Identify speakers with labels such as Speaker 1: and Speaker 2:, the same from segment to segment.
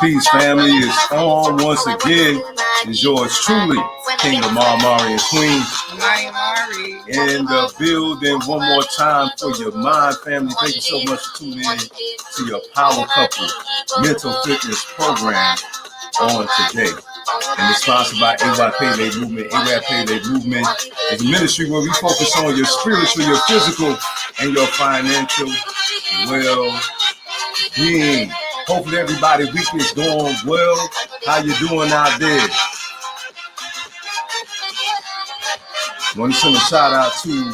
Speaker 1: Peace, family. It's on once again. It's yours truly, King Lamar, Mari, and Queen. In the building one more time for your mind, family. Thank you so much for tuning in to your Power Couple Mental Fitness Program on today. And it's sponsored by AY Payday Movement. AY Payday Movement is a ministry where we focus on your spiritual, your physical, and your financial well-being. Hopefully everybody week is going well. How you doing out there? Want to send a shout out to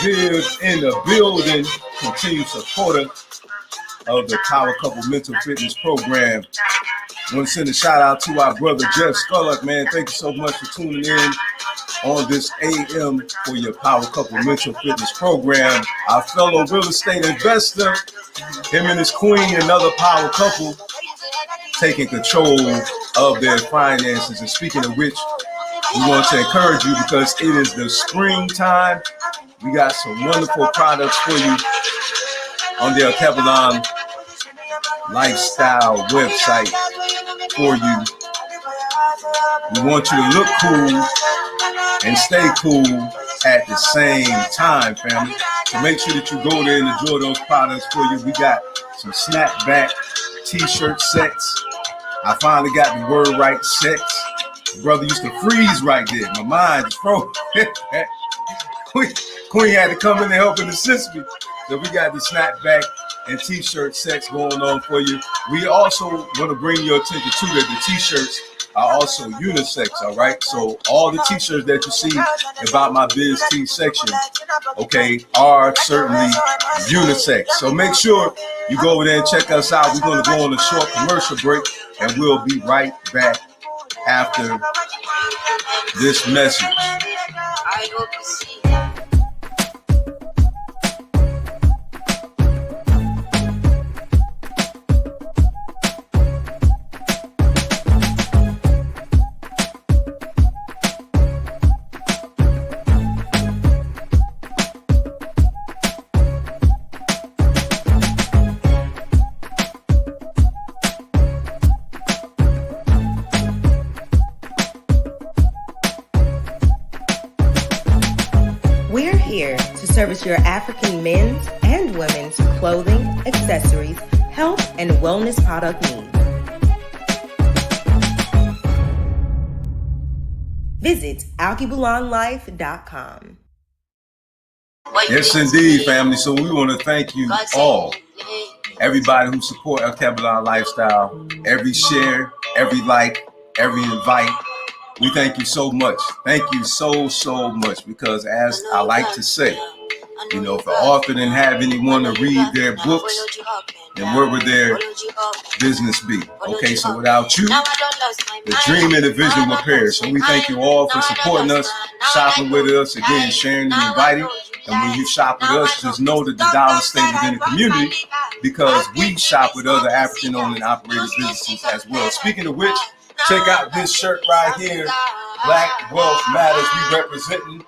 Speaker 1: Viv in the building, continued supporter of the Power Couple Mental Fitness Program. Want to send a shout out to our brother Jeff Scullock, man. Thank you so much for tuning in on this AM for your Power Couple Mental Fitness Program. Our fellow real estate investor, him and his queen, another power couple, taking control of their finances. And speaking of which, we want to encourage you because it is the springtime. We got some wonderful products for you on the Alkebulan Lifestyle website for you. We want you to look cool and stay cool at the same time, family. So make sure that you go there and enjoy those products for you. We got some snapback t-shirt sets. I finally got the word right, sets. Brother used to freeze right there. My mind just froze. Queen had to come in and help and assist me. So we got the snapback and t-shirt sets going on for you. We also want to bring your attention to that the t-shirts are also unisex, all right? So all the t-shirts that you see about my Biz Tee section, okay, are certainly unisex. So make sure you go over there and check us out. We're going to go on a short commercial break, and we'll be right back after this message. I hope you see that.
Speaker 2: Service your African men's and women's clothing, accessories, health, and wellness product needs. Visit alkebulanlife.com.
Speaker 1: Yes, indeed, family. So we want to thank you all, everybody who support Alkebulan Lifestyle, every share, every like, every invite. We thank you so much. Thank you so much because as I like to say, you know, if the author didn't have anyone to read their books, then where would their business be? Okay, so without you, the dream and the vision will perish. So we thank you all for supporting us, shopping with us, again, sharing and inviting. And when you shop with us, just know that the dollar stays within the community because we shop with other African-owned and operated businesses as well. Speaking of which, check out this shirt right here, Black Wealth Matters. We representing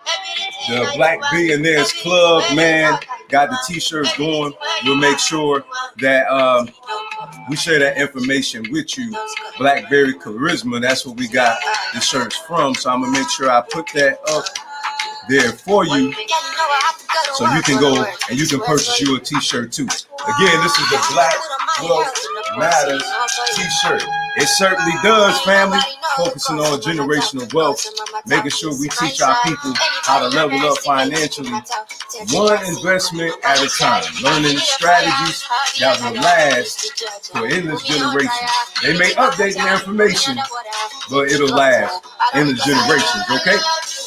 Speaker 1: the Black Billionaires Club, man. Got the t-shirts going. We'll make sure that we share that information with you. Blackberry Charisma, that's what we got the shirts from. So I'm going to make sure I put that up there for you so you can go and you can purchase you a t-shirt too. Again, this is the Black Wealth Matters t-shirt. It certainly does, family. Focusing on generational wealth, making sure we teach our people how to level up financially, one investment at a time, learning strategies that will last for endless generations. They may update the information, but it'll last endless generations, okay?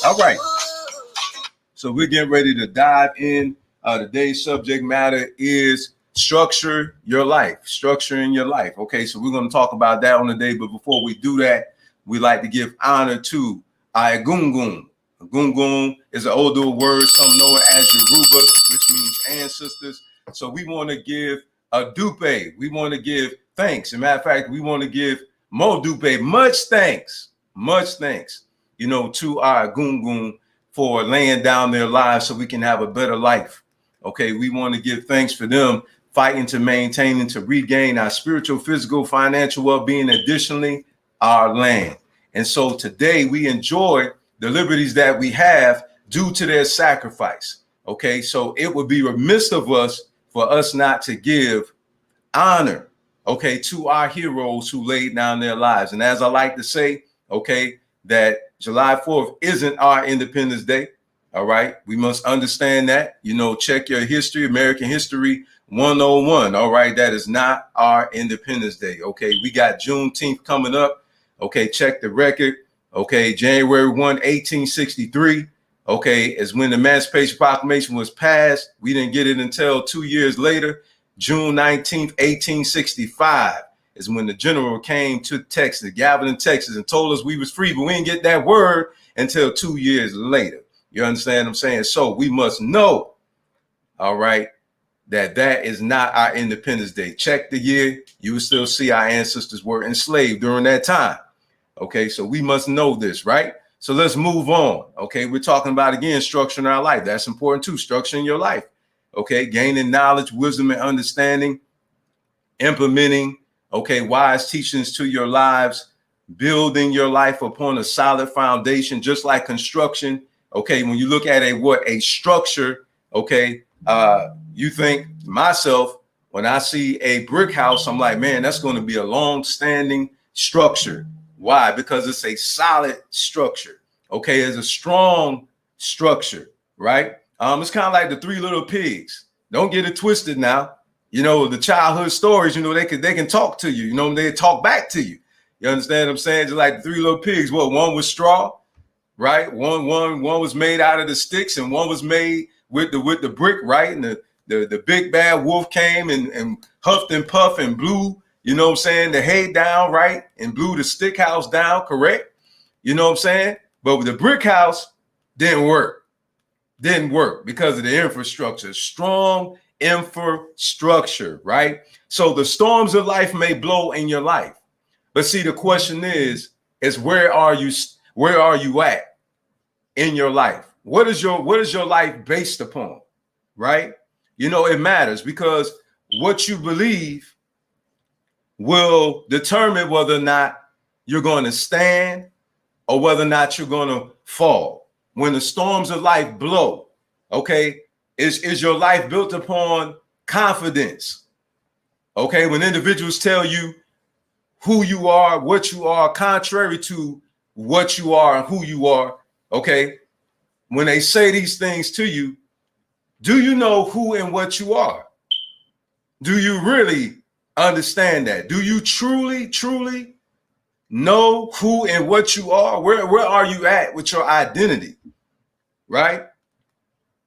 Speaker 1: All right. So we're getting ready to dive in. Today's subject matter is structure your life, structuring your life. Okay, so we're going to talk about that on the day. But before we do that, we like to give honor to Agungun. Agungun is an Odo word. Some know it as Yoruba, which means ancestors. So we want to give a dupe. We want to give thanks. As a matter of fact, we want to give Mo Dupe much thanks, you know, to our Agungun for laying down their lives so we can have a better life. Okay, we want to give thanks for them fighting to maintain and to regain our spiritual, physical, financial well-being, additionally, our land. And so today we enjoy the liberties that we have due to their sacrifice. Okay, so it would be remiss of us for us not to give honor, okay, to our heroes who laid down their lives. And as I like to say, okay, that July 4th isn't our Independence Day. All right, we must understand that, check your history, American history 101. All right, that is not our Independence Day. Okay, we got Juneteenth coming up. Okay, check the record. Okay, January 1, 1863. Okay, is when the Emancipation Proclamation was passed. We didn't get it until 2 years later. June 19th, 1865 is when the general came to Texas, Galveston, Texas, and told us we was free, but we didn't get that word until 2 years later. You understand what I'm saying? So we must know, all right, that is not our Independence Day. Check the year. You will still see our ancestors were enslaved during that time. Okay, so we must know this, right? So let's move on. Okay, we're talking about, again, structuring our life. That's important too, structuring your life. Okay, gaining knowledge, wisdom, and understanding, implementing, okay, wise teachings to your lives, building your life upon a solid foundation, just like construction. Okay, when you look at a structure, okay, you think, myself, when I see a brick house, I'm like, man, that's going to be a long-standing structure. Why? Because it's a solid structure. Okay, it's a strong structure, right? It's kind of like the Three Little Pigs. Don't get it twisted now. The childhood stories, they can talk to you, they talk back to you. You understand what I'm saying? Just like the Three Little Pigs. Well, one was straw, right? One was made out of the sticks, and one was made with the brick, right? And the big bad wolf came and huffed and puffed and blew, the hay down, right? And blew the stick house down, correct? You know what I'm saying? But with the brick house, didn't work because of the infrastructure, strong infrastructure, right? So the storms of life may blow in your life. But see, the question is where are you at in your life? What is your life based upon? Right? It matters, because what you believe will determine whether or not you're going to stand or whether or not you're going to fall. When the storms of life blow, okay, is your life built upon confidence? Okay, when individuals tell you who you are, what you are, contrary to what you are and who you are, okay, when they say these things to you, do you know who and what you are? Do you really understand that? Do you truly know who and what you are? Where are you at with your identity? Right?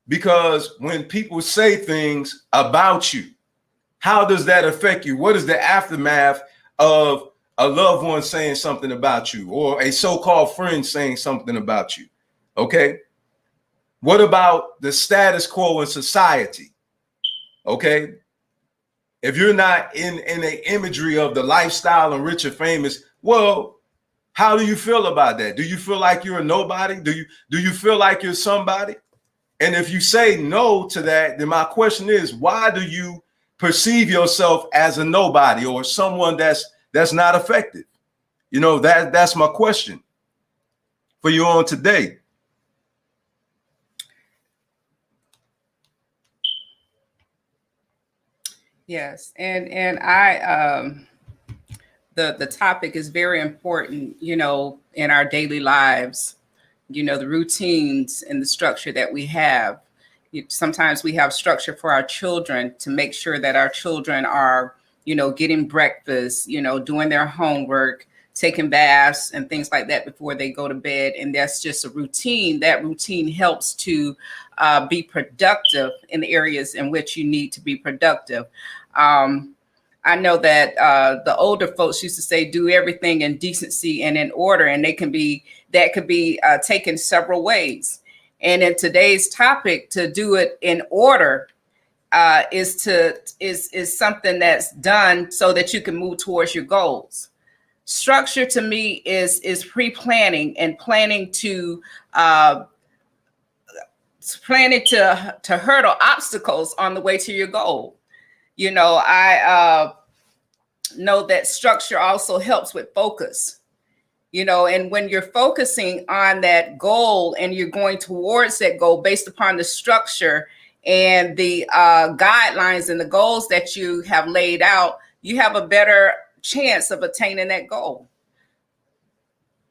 Speaker 1: Because when people say things about you, how does that affect you? What is the aftermath of a loved one saying something about you, or a so-called friend saying something about you? Okay. What about the status quo in society? Okay. If you're not in the imagery of the lifestyle and rich and famous, well, how do you feel about that? Do you feel like you're a nobody? Do you feel like you're somebody? And if you say no to that, then my question is, why do you perceive yourself as a nobody or someone that's not effective? That's my question for you on today.
Speaker 3: Yes, and I the topic is very important, in our daily lives, the routines and the structure that we have. Sometimes we have structure for our children to make sure that our children are, getting breakfast, doing their homework, taking baths and things like that before they go to bed. And that's just a routine. That routine helps to be productive in the areas in which you need to be productive. I know that the older folks used to say, do everything in decency and in order, and that could be taken several ways. And in today's topic, to do it in order is something that's done so that you can move towards your goals. Structure to me is pre-planning and planning to hurdle obstacles on the way to your goal. You know, I know that structure also helps with focus. You know, and when you're focusing on that goal and you're going towards that goal based upon the structure and the guidelines and the goals that you have laid out, you have a better chance of attaining that goal.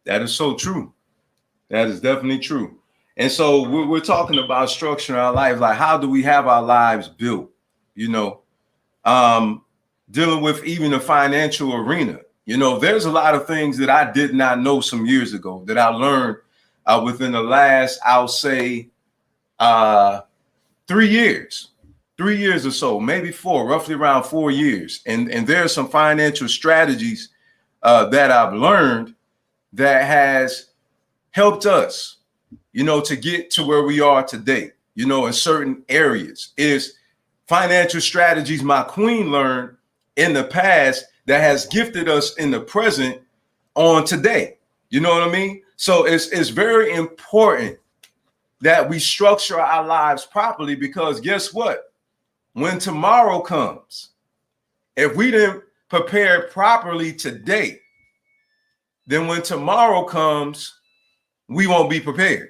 Speaker 1: That is so true. That is definitely true. And so we're talking about structuring our lives. Like, how do we have our lives built? You know, dealing with even the financial arena. You know, there's a lot of things that I did not know some years ago that I learned within the last, I'll say, 3 years. 3 years or so, maybe 4, roughly around 4 years. And there are some financial strategies that I've learned that has helped us, you know, to get to where we are today, you know, in certain areas. Is financial strategies my queen learned in the past that has gifted us in the present on today. You know what I mean? So it's very important that we structure our lives properly, because guess what? When tomorrow comes, if we didn't prepare properly today, then when tomorrow comes, we won't be prepared.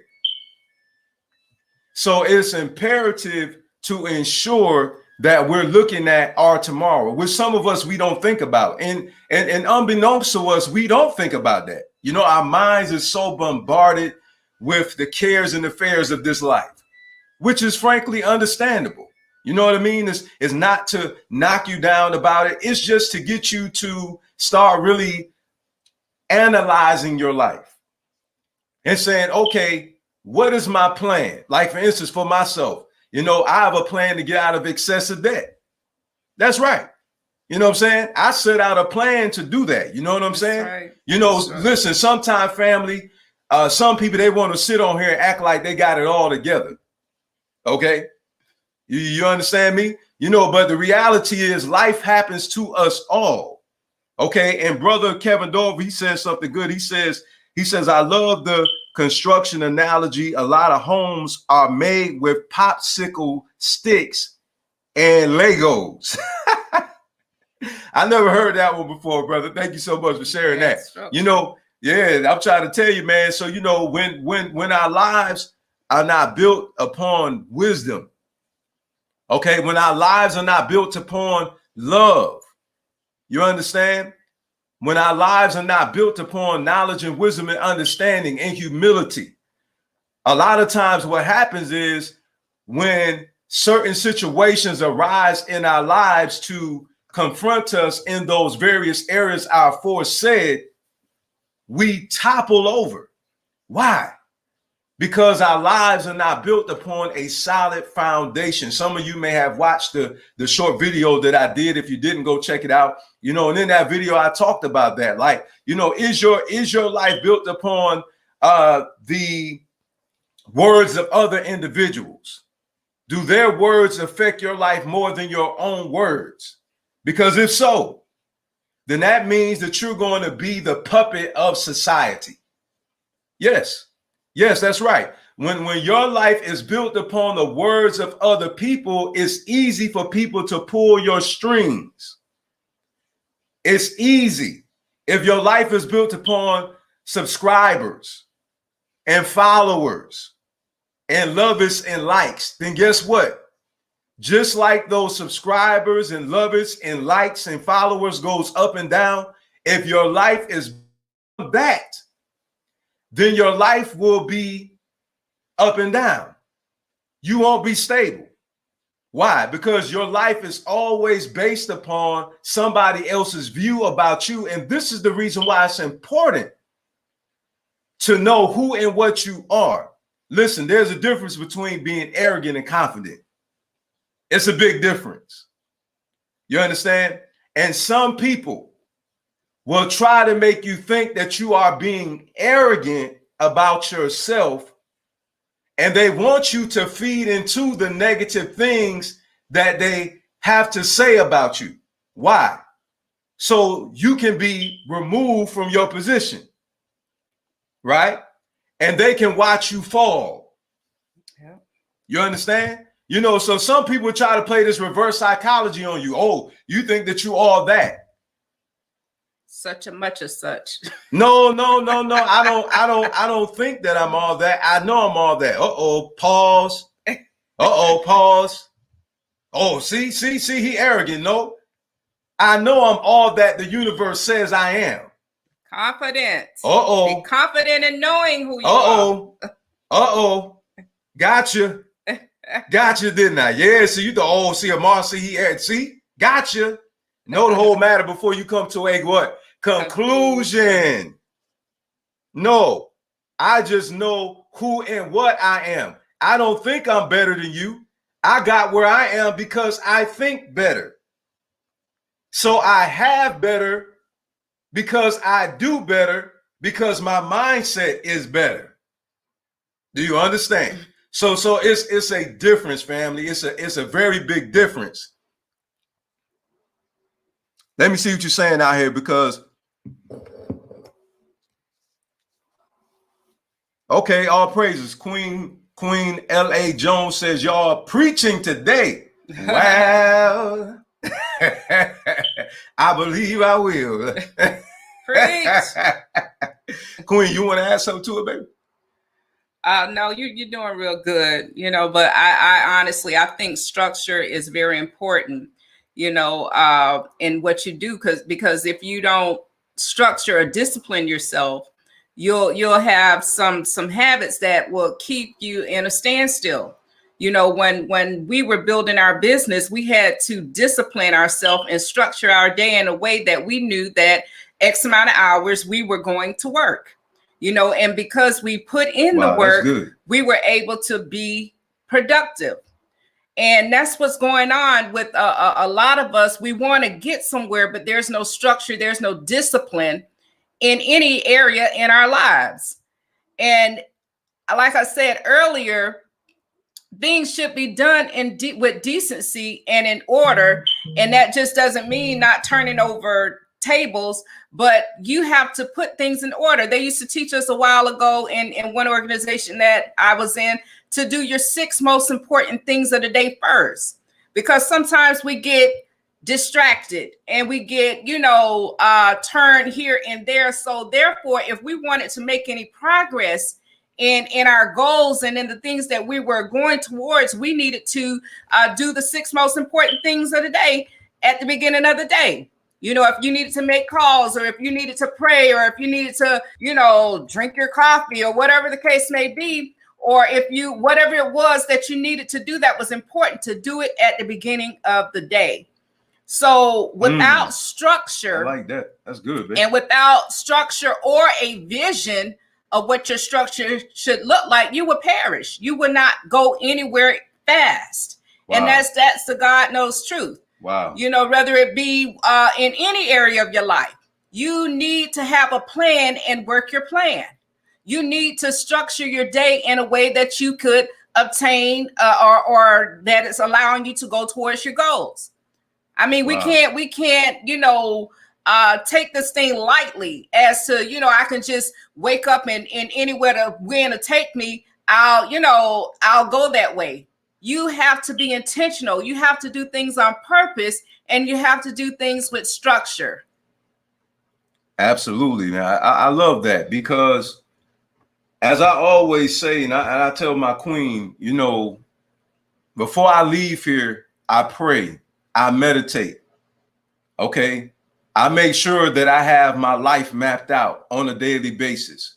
Speaker 1: So it's imperative to ensure that we're looking at our tomorrow, which some of us, we don't think about. And unbeknownst to us, we don't think about that. You know, our minds are so bombarded with the cares and affairs of this life, which is frankly understandable. You know what I mean? It's not to knock you down about it. It's just to get you to start really analyzing your life and saying, okay, what is my plan? Like, for instance, for myself, you know, I have a plan to get out of excessive debt. That's right. You know what I'm saying? I set out a plan to do that. You know what I'm saying?
Speaker 3: Right.
Speaker 1: You know, listen, sometimes family, some people, they want to sit on here and act like they got it all together. Okay. You understand me? You know, but the reality is life happens to us all. Okay. And brother Kevin Dove, he says something good. He says, I love the construction analogy. A lot of homes are made with popsicle sticks and Legos. I never heard that one before, brother. Thank you so much for sharing that. You know, yeah, I'm trying to tell you, man. So, you know, when our lives are not built upon wisdom, okay, when our lives are not built upon love, you understand? When our lives are not built upon knowledge and wisdom and understanding and humility, a lot of times what happens is when certain situations arise in our lives to confront us in those various areas I aforesaid, we topple over. Why? Because our lives are not built upon a solid foundation. Some of you may have watched the short video that I did. If you didn't, go check it out. You know, and in that video, I talked about that. Like, you know, is your life built upon the words of other individuals? Do their words affect your life more than your own words? Because if so, then that means that you're going to be the puppet of society. Yes. Yes, that's right. When your life is built upon the words of other people, it's easy for people to pull your strings. It's easy. If your life is built upon subscribers and followers and lovers and likes, then guess what? Just like those subscribers and lovers and likes and followers goes up and down, if your life is that, then your life will be up and down. You won't be stable. Why? Because your life is always based upon somebody else's view about you. And this is the reason why it's important to know who and what you are. Listen, there's a difference between being arrogant and confident. It's a big difference. You understand? And some people will try to make you think that you are being arrogant about yourself, and they want you to feed into the negative things that they have to say about you. Why? So you can be removed from your position, right? And they can watch you fall. Yeah. You understand? You know, so some people try to play this reverse psychology on you. Oh, you think that you all that.
Speaker 3: Such a much as such.
Speaker 1: No. I don't think that I'm all that. I know I'm all that. Pause. Pause. Oh, see, he arrogant. No, I know I'm all that the universe says I am.
Speaker 3: Confident.
Speaker 1: Be
Speaker 3: confident in knowing who you are.
Speaker 1: Gotcha, didn't I? Yeah, so you thought, see, Amar, see, gotcha. Know the whole matter before you come to a what? Conclusion. No, I just know who and what I am. I don't think I'm better than you. I got where I am because I think better. So I have better because I do better because my mindset is better. Do you understand? So it's a difference, family. It's a very big difference. Let me see what you're saying out here, because okay, all praises. Queen L.A. Jones says, y'all preaching today. Wow. I believe I will.
Speaker 3: Preach.
Speaker 1: Queen, you want to add something to it, baby?
Speaker 3: No, you're doing real good, you know, but I honestly, I think structure is very important, you know, in what you do, because if you don't structure or discipline yourself, you'll have some habits that will keep you in a standstill. You know, when we were building our business, we had to discipline ourselves and structure our day in a way that we knew that X amount of hours we were going to work. You know, and because we put in the work, we were able to be productive. And that's what's going on with a lot of us. We want to get somewhere, but there's no structure, there's no discipline in any area in our lives. And like I said earlier, things should be done with decency and in order. And that just doesn't mean not turning over tables, but you have to put things in order. They used to teach us a while ago in one organization that I was in to do your 6 most important things of the day first, because sometimes we get distracted and we get, turned here and there. So therefore, if we wanted to make any progress in our goals and in the things that we were going towards, we needed to do the 6 most important things of the day at the beginning of the day. You know, if you needed to make calls, or if you needed to pray, or if you needed to, drink your coffee, or whatever the case may be, or whatever it was that you needed to do that was important, to do it at the beginning of the day. So without structure,
Speaker 1: I like that. That's good, baby.
Speaker 3: And without structure or a vision of what your structure should look like, you would perish. You would not go anywhere fast. Wow. And that's the God knows truth.
Speaker 1: Wow.
Speaker 3: Whether it be in any area of your life, you need to have a plan and work your plan. You need to structure your day in a way that you could obtain or that is allowing you to go towards your goals. I mean, we can't, take this thing lightly as to, I can just wake up and anywhere the wind to take me, I'll go that way. You have to be intentional. You have to do things on purpose, and you have to do things with structure.
Speaker 1: Absolutely. Man. I love that, because as I always say, and I tell my queen, before I leave here, I pray, I meditate. Okay. I make sure that I have my life mapped out on a daily basis.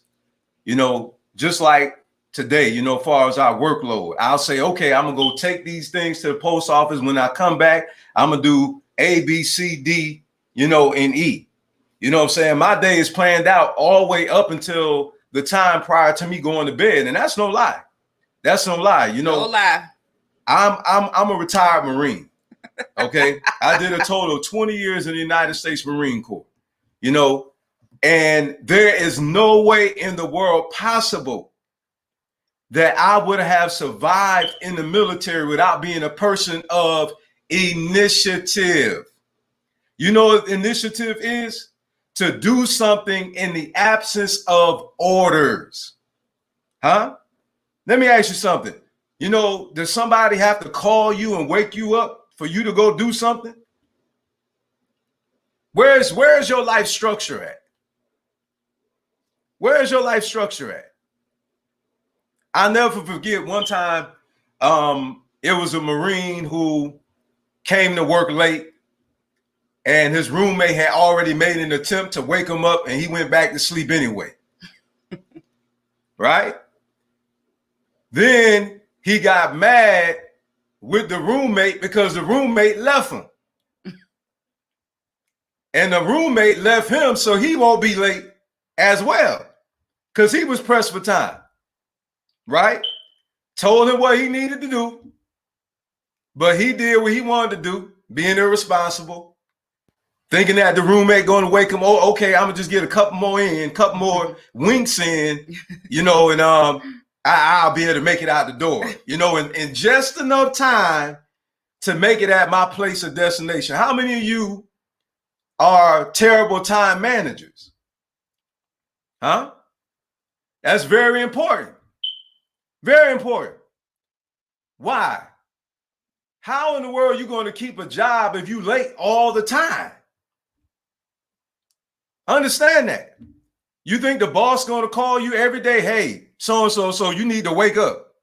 Speaker 1: Just like today, as far as our workload, I'll say, okay, I'm going to go take these things to the post office. When I come back, I'm going to do A, B, C, D, and E. You know what I'm saying? My day is planned out all the way up until the time prior to me going to bed. And that's no lie. That's no lie.
Speaker 3: No lie.
Speaker 1: I'm a retired Marine. Okay. I did a total of 20 years in the United States Marine Corps, and there is no way in the world possible that I would have survived in the military without being a person of initiative. You know what initiative is? To do something in the absence of orders. Huh? Let me ask you something. You know, does somebody have to call you and wake you up for you to go do something? Where's your life structure at? Where's your life structure at? I'll never forget one time, it was a Marine who came to work late, and his roommate had already made an attempt to wake him up, and he went back to sleep anyway. Right? Then he got mad with the roommate because the roommate left him. And the roommate left him so he won't be late as well, because he was pressed for time. Right? Told him what he needed to do, but he did what he wanted to do, being irresponsible, thinking that the roommate going to wake him. Oh, okay, I'm gonna just get a couple more winks in, you know, and I'll be able to make it out the door, you know, in just enough time to make it at my place of destination. How many of you are terrible time managers? Huh? That's very important. Very important. Why? How in the world are you going to keep a job if you late all the time? Understand that. You think the boss going to call you every day, hey, so you need to wake up?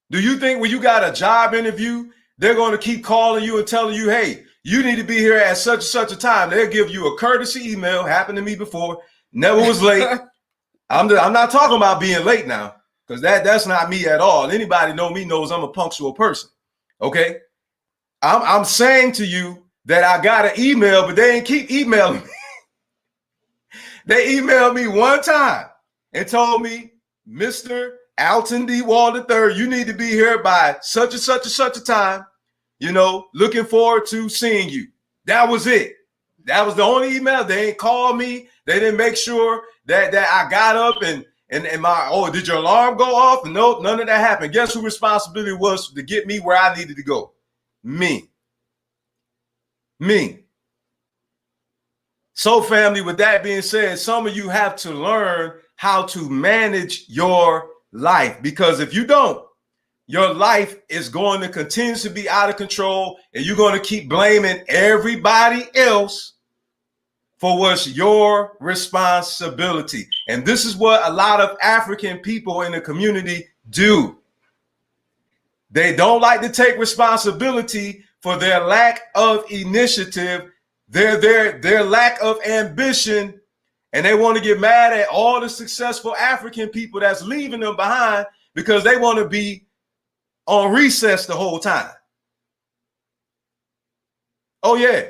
Speaker 1: Do you think when you got a job interview, they're going to keep calling you and telling you, hey, you need to be here at such and such a time? They'll give you a courtesy email. Happened to me before. Never was late. I'm not talking about being late now, because that's not me at all. Anybody know me knows I'm a punctual person. Okay. I'm saying to you that I got an email, but they ain't keep emailing me. They emailed me one time and told me, Mr. Alton D. Wall III, you need to be here by such and such and such a time. You know, looking forward to seeing you. That was it. That was the only email. They ain't called me. They didn't make sure that I got up and did your alarm go off? No, none of that happened. Guess whose responsibility was to get me where I needed to go? Me. So, family, with that being said, some of you have to learn how to manage your life, because if you don't, your life is going to continue to be out of control, and you're going to keep blaming everybody else for what's your responsibility. And this is what a lot of African people in the community do. They don't like to take responsibility for their lack of initiative, their lack of ambition, and they want to get mad at all the successful African people that's leaving them behind because they want to be on recess the whole time. Oh, yeah.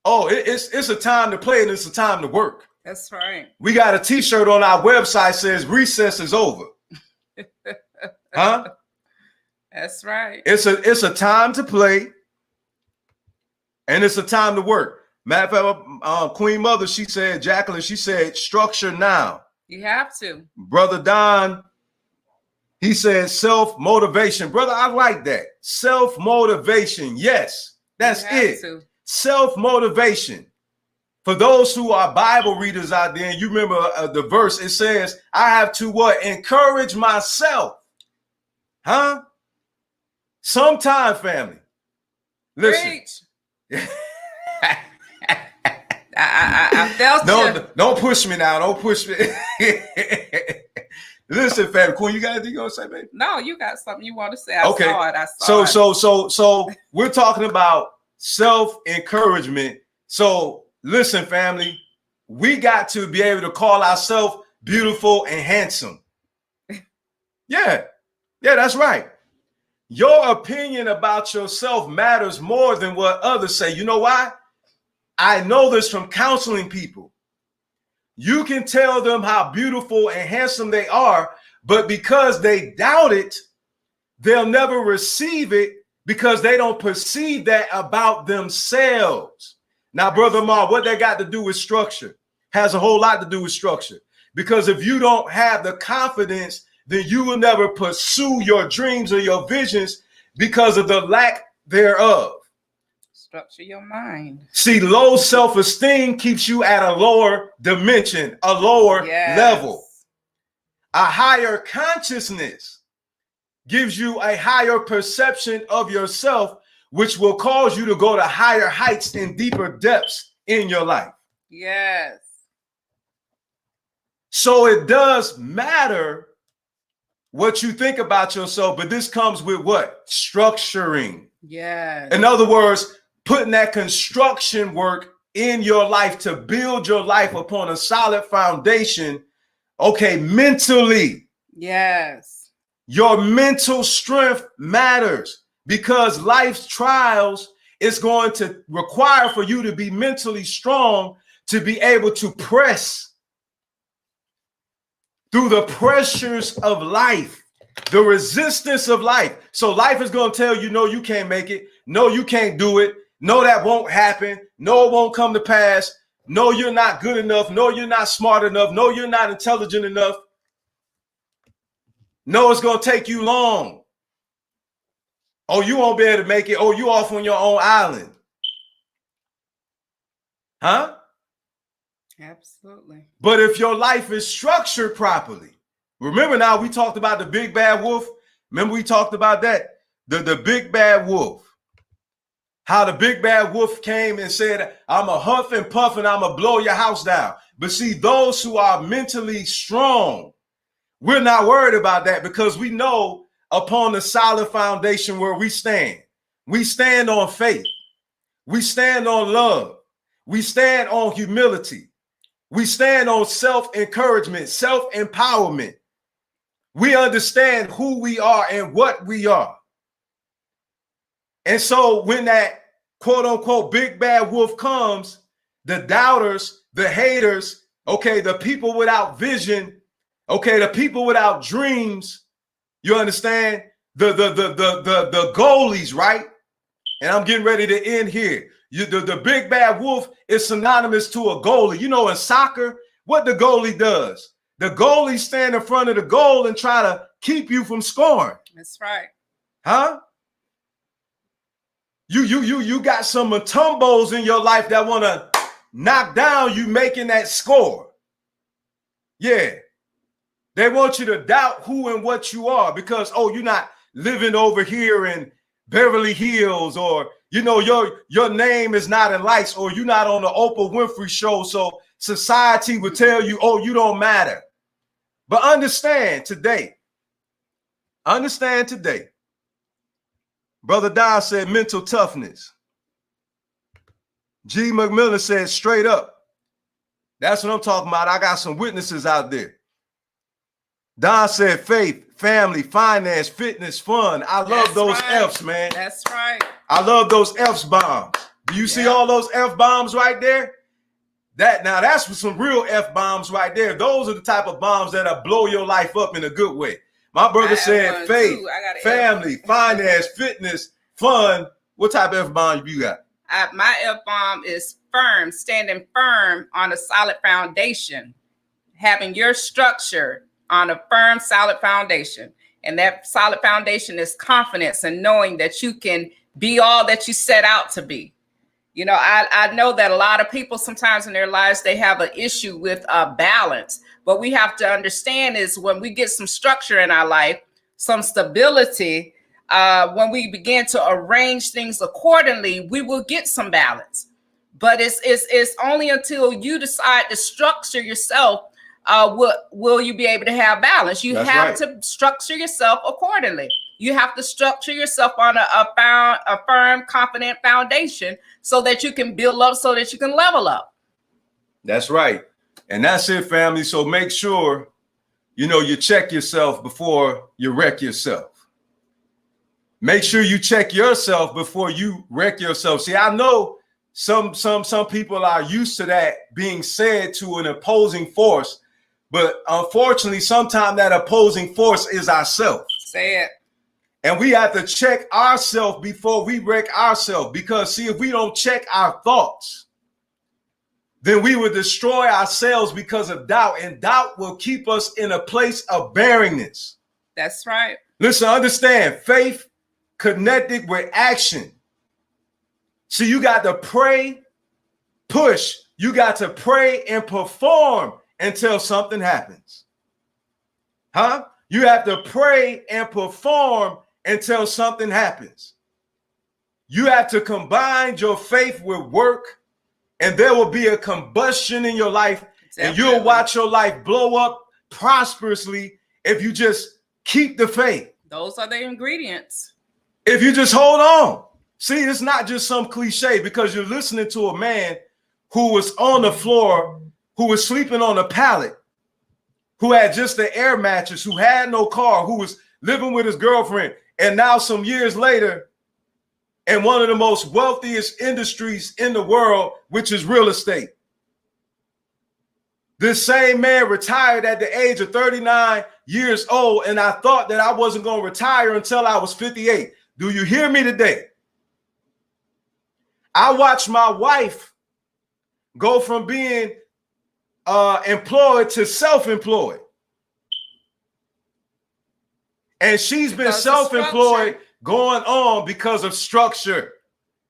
Speaker 1: Oh, it's a time to play and it's a time to work.
Speaker 3: That's right.
Speaker 1: We got a t-shirt on our website says recess is over. Huh?
Speaker 3: That's right.
Speaker 1: It's a time to play and it's a time to work. Matter of fact, Queen Mother, she said, Jacqueline, she said, structure now.
Speaker 3: You have to.
Speaker 1: Brother Don, he said self-motivation. Brother, I like that. Self-motivation. Yes, that's it. Self-motivation. For those who are Bible readers out there, and you remember the verse, it says, I have to what? Encourage myself. Huh? Sometime, family. Listen.
Speaker 3: I felt
Speaker 1: don't push me now. Don't push me. Listen, family. Queen, you got anything you want to say, baby?
Speaker 3: No, you got something you want to say.
Speaker 1: Okay.
Speaker 3: I saw it.
Speaker 1: So we're talking about self-encouragement. So listen, family, we got to be able to call ourselves beautiful and handsome. Yeah, that's right. Your opinion about yourself matters more than what others say. You know why? I know this from counseling people. You can tell them how beautiful and handsome they are, but because they doubt it, they'll never receive it because they don't perceive that about themselves. Now, Brother Mar, what that got to do with structure? Has a whole lot to do with structure. Because if you don't have the confidence, then you will never pursue your dreams or your visions because of the lack thereof.
Speaker 3: Structure your mind.
Speaker 1: See, low self-esteem keeps you at a lower dimension, a lower level. A higher consciousness gives you a higher perception of yourself, which will cause you to go to higher heights and deeper depths in your life.
Speaker 3: Yes.
Speaker 1: So it does matter what you think about yourself, but this comes with what? Structuring.
Speaker 3: Yes.
Speaker 1: In other words, putting that construction work in your life to build your life upon a solid foundation. Okay, mentally.
Speaker 3: Yes.
Speaker 1: Your mental strength matters because life's trials is going to require for you to be mentally strong to be able to press through the pressures of life, the resistance of life. So life is going to tell you, no, you can't make it. No, you can't do it. No, that won't happen. No, it won't come to pass. No, you're not good enough. No, you're not smart enough. No, you're not intelligent enough. No, it's going to take you long. Oh, you won't be able to make it. Oh, you off on your own island. Huh?
Speaker 3: Absolutely.
Speaker 1: But if your life is structured properly, remember now we talked about the big bad wolf. Remember we talked about that? The big bad wolf. How the big bad wolf came and said, I'm a huff and puff and I'm going to blow your house down. But see, those who are mentally strong, we're not worried about that because we know upon the solid foundation where we stand. We stand on faith. We stand on love. We stand on humility. We stand on self-encouragement, self-empowerment. We understand who we are and what we are. And so when that quote unquote big bad wolf comes, the doubters, the haters, okay, the people without vision, okay, the people without dreams, you understand? The goalies, right? And I'm getting ready to end here. The big bad wolf is synonymous to a goalie. You know, in soccer, what the goalie does, the goalie stand in front of the goal and try to keep you from scoring.
Speaker 3: That's right.
Speaker 1: Huh? You got some Matumbos in your life that want to knock down you making that score. Yeah. They want you to doubt who and what you are because, oh, you're not living over here in Beverly Hills, or you know, your name is not in lights, or you're not on the Oprah Winfrey show. So society would tell you, oh, you don't matter. But understand today. Brother Don said mental toughness. G. McMillan said straight up. That's what I'm talking about. I got some witnesses out there. Don said faith, family, finance, fitness, fun. I love those F's, man.
Speaker 3: That's right.
Speaker 1: I love those F's bombs. Do you see all those F bombs right there? That's some real F bombs right there. Those are the type of bombs that'll blow your life up in a good way. My brother said faith, family, finance, fitness, fun. What type of F bomb you got?
Speaker 3: My F bomb is firm, standing firm on a solid foundation, having your structure on a firm, solid foundation. And that solid foundation is confidence and knowing that you can be all that you set out to be. You know, I know that a lot of people sometimes in their lives, they have an issue with balance. What we have to understand is when we get some structure in our life, some stability, when we begin to arrange things accordingly, we will get some balance. But it's only until you decide to structure yourself will you be able to have balance. You have to structure yourself accordingly. You have to structure yourself on a firm, confident foundation so that you can build up, so that you can level up.
Speaker 1: That's right. And that's it, family. So make sure, you check yourself before you wreck yourself. Make sure you check yourself before you wreck yourself. See, I know some people are used to that being said to an opposing force, but unfortunately, sometimes that opposing force is ourselves.
Speaker 3: Say it.
Speaker 1: And we have to check ourselves before we wreck ourselves. Because see, if we don't check our thoughts, then we will destroy ourselves because of doubt. And doubt will keep us in a place of barrenness.
Speaker 3: That's right.
Speaker 1: Listen, understand, faith connected with action. See, you got to pray, push. You got to pray and perform until something happens. Huh? You have to pray and perform until something happens. You have to combine your faith with work, and there will be a combustion in your life. Definitely. And you'll watch your life blow up prosperously if you just keep the faith.
Speaker 3: Those are the ingredients.
Speaker 1: If you just hold on. See, it's not just some cliche, because you're listening to a man who was on the floor, who was sleeping on a pallet, who had just an air mattress, who had no car, who was living with his girlfriend. And now some years later, in one of the most wealthiest industries in the world, which is real estate. This same man retired at the age of 39 years old, and I thought that I wasn't going to retire until I was 58. Do you hear me today? I watched my wife go from being employed to self-employed. And she's been self-employed going on because of structure.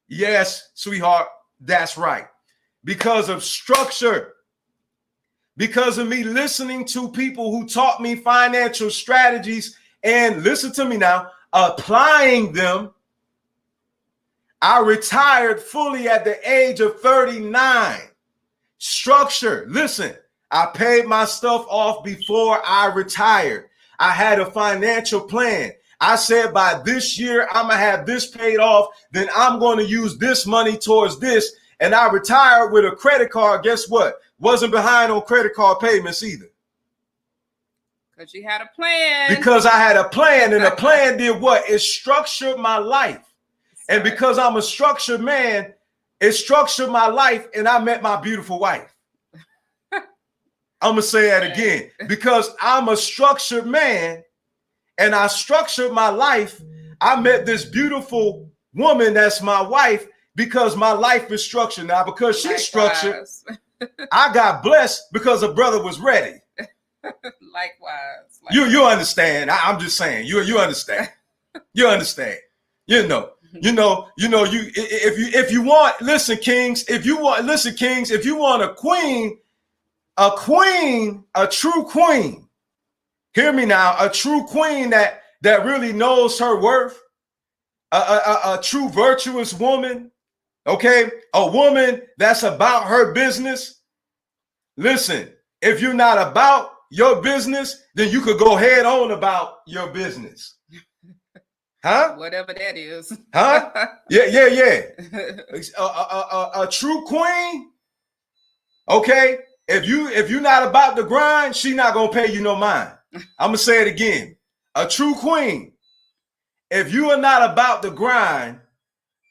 Speaker 1: Yes, sweetheart, that's right. Because of structure. Because of me listening to people who taught me financial strategies and, listen to me now, applying them. I retired fully at the age of 39. Structure. Listen, I paid my stuff off before I retired. I had a financial plan. I said, by this year, I'm going to have this paid off. Then I'm going to use this money towards this. And I retired with a credit card. Guess what? Wasn't behind on credit card payments either.
Speaker 3: Because you had a plan.
Speaker 1: Because I had a plan, and the plan did what? It structured my life. And because I'm a structured man, it structured my life, and I met my beautiful wife. I'm going to say that again. Because I'm a structured man, and I structured my life, I met this beautiful woman that's my wife, because my life is structured. Now, because she's structured, I got blessed because a brother was ready.
Speaker 3: Likewise.
Speaker 1: You understand. I'm just saying, you understand. You understand. If you want, listen, kings, if you want a queen, a true queen, hear me now, a true queen that really knows her worth, a true virtuous woman, okay, a woman that's about her business. Listen, if you're not about your business, then you could go head on about your business. Huh?
Speaker 3: Whatever that is.
Speaker 1: Huh? Yeah. A true queen. Okay. If you're not about the grind, she not gonna pay you no mind. I'm gonna say it again. A true queen. If you are not about the grind,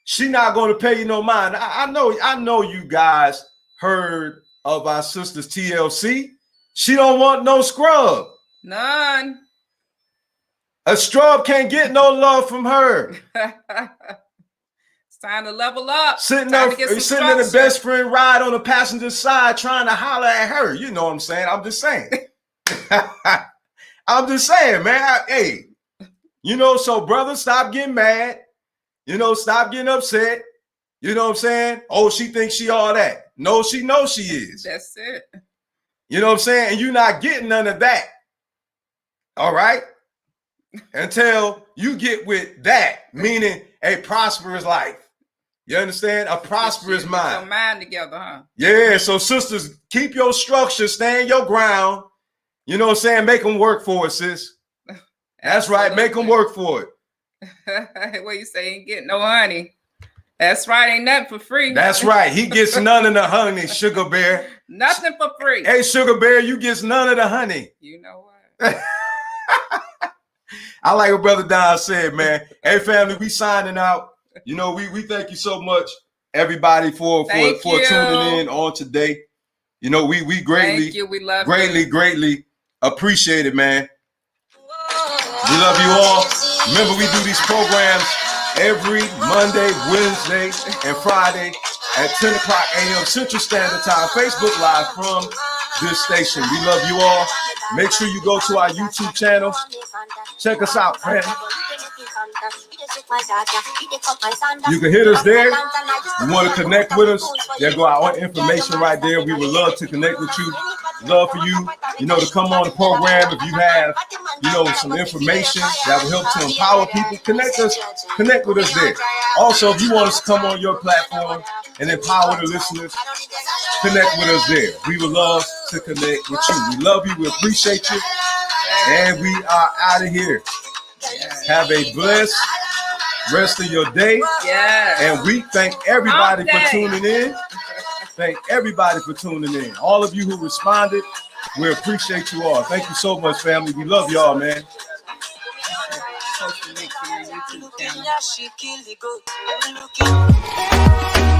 Speaker 1: she not gonna pay you no mind. I know you guys heard of our sisters TLC. She don't want no scrub.
Speaker 3: None.
Speaker 1: A scrub can't get no love from her.
Speaker 3: It's time to level up.
Speaker 1: Sitting in the best friend ride on the passenger side trying to holler at her. You know what I'm saying? I'm just saying. I'm just saying, man. Hey, so brothers, stop getting mad. Stop getting upset. You know what I'm saying? Oh, she thinks she all that. No, she knows she is.
Speaker 3: That's it.
Speaker 1: You know what I'm saying? And you're not getting none of that. All right? Until you get with that, meaning a prosperous life. You understand? A prosperous mind.
Speaker 3: Get your mind together, huh?
Speaker 1: Yeah. So sisters, keep your structure, stand your ground. You know what I'm saying? Make them work for it, sis. That's right. Make them work for it.
Speaker 3: What you say? Ain't getting no honey. That's right. Ain't nothing for free.
Speaker 1: That's right. He gets none of the honey, Sugar Bear.
Speaker 3: Nothing for free.
Speaker 1: Hey, Sugar Bear, you gets none of the honey.
Speaker 3: You know what?
Speaker 1: I like what Brother Don said, man. Hey, family, we signing out. We thank you so much, everybody, for tuning in on today. We greatly,
Speaker 3: thank you. We love
Speaker 1: greatly appreciate it, man. We love you all. Remember, we do these programs every Monday, Wednesday, and Friday at 10 o'clock a.m. Central Standard Time. Facebook Live from this station. We love you all. Make sure you go to our YouTube channel. Check us out, man. You can hit us there. You want to connect with us? There go our information right there. We would love to connect with you. Love for you, to come on the program if you have, some information that will help to empower people. Connect with us there. Also, if you want us to come on your platform and empower the listeners, connect with us there. We would love to connect with you. We love you. We appreciate you. And we are out of here. Have a blessed rest of your day. And we thank everybody for tuning in. Thank everybody for tuning in. All of you who responded, we appreciate you all. Thank you so much, family. We love y'all, man.
Speaker 3: Post the link to your YouTube channel.